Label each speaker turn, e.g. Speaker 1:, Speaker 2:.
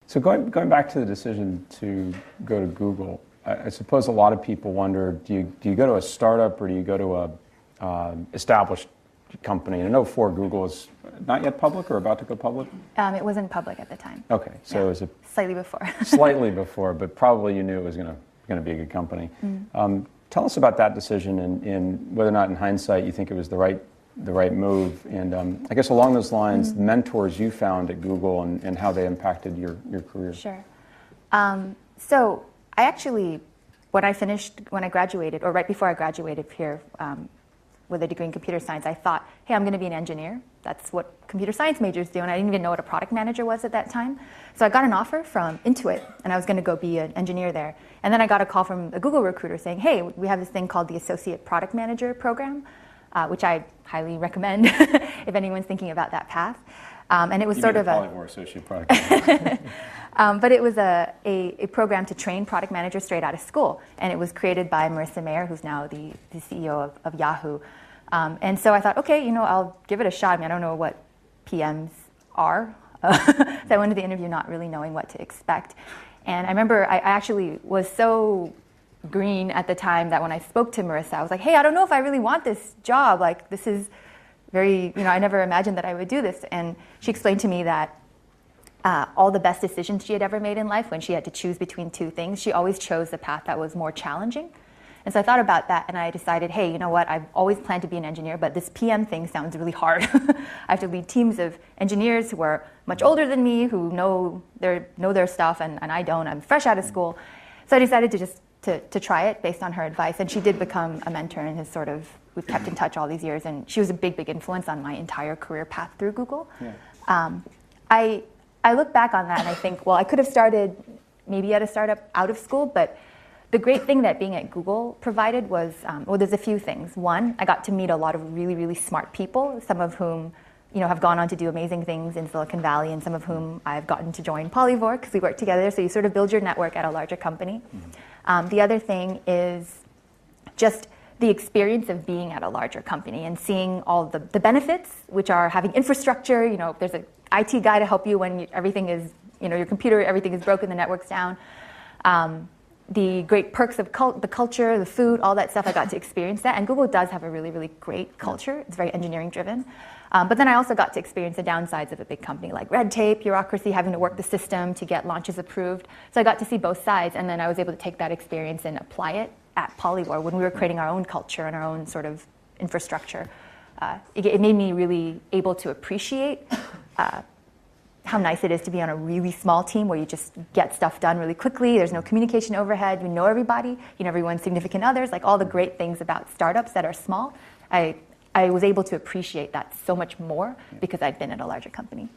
Speaker 1: So going back to the decision to go to Google, I suppose a lot of people wonder, do you go to a startup or do you go to a established company? And I know Google is not yet public or about to go public?
Speaker 2: It wasn't public at the time.
Speaker 1: Okay, so it was
Speaker 2: slightly before.
Speaker 1: Slightly before, but probably you knew it was going to be a good company. Tell us about that decision and whether or not in hindsight you think it was the right move. And I guess along those lines, the mentors you found at Google and how they impacted your career.
Speaker 2: Sure. So I actually, when I graduated, or right before I graduated here with a degree in computer science, I thought, hey, I'm going to be an engineer. That's what computer science majors do, and I didn't even know what a product manager was at that time. So I got an offer from Intuit, and I was going to go be an engineer there. And then I got a call from a Google recruiter saying, hey, we have this thing called the Associate Product Manager program, which I highly recommend if anyone's thinking about that path. And it was sort of a
Speaker 1: Polyvore Associate Product Manager.
Speaker 2: But it was a program to train product managers straight out of school, and it was created by Marissa Mayer, who's now the CEO of Yahoo. And so I thought, okay, I'll give it a shot. I mean, I don't know what PMs are. So I went to the interview not really knowing what to expect. And I remember I actually was so green at the time that when I spoke to Marissa, I was like, hey, I don't know if I really want this job. Like, this is very, I never imagined that I would do this. And she explained to me that all the best decisions she had ever made in life, when she had to choose between two things, she always chose the path that was more challenging. And so I thought about that, and I decided, hey, you know what, I've always planned to be an engineer, but this PM thing sounds really hard. I have to lead teams of engineers who are much older than me, who know their stuff, and I don't. I'm fresh out of school. So I decided to try it based on her advice, and she did become a mentor and we've kept in touch all these years, and she was a big, big influence on my entire career path through Google. Yeah. I look back on that and I think, well, I could have started maybe at a startup out of school, but the great thing that being at Google provided was, there's a few things. One, I got to meet a lot of really, really smart people, some of whom have gone on to do amazing things in Silicon Valley, and some of whom I've gotten to join Polyvore because we work together, so you sort of build your network at a larger company. The other thing is just the experience of being at a larger company and seeing all the benefits, which are having infrastructure. There's an IT guy to help you when everything is, your computer, everything is broken, the network's down. The great perks of the culture, the food, all that stuff, I got to experience that. And Google does have a really, really great culture. It's very engineering driven. But then I also got to experience the downsides of a big company, like red tape, bureaucracy, having to work the system to get launches approved. So I got to see both sides, and then I was able to take that experience and apply it at Polyvore when we were creating our own culture and our own sort of infrastructure. It made me really able to appreciate how nice it is to be on a really small team where you just get stuff done really quickly. There's no communication overhead. You know everybody. You know everyone's significant others. Like all the great things about startups that are small. I was able to appreciate that so much more because I'd been at a larger company.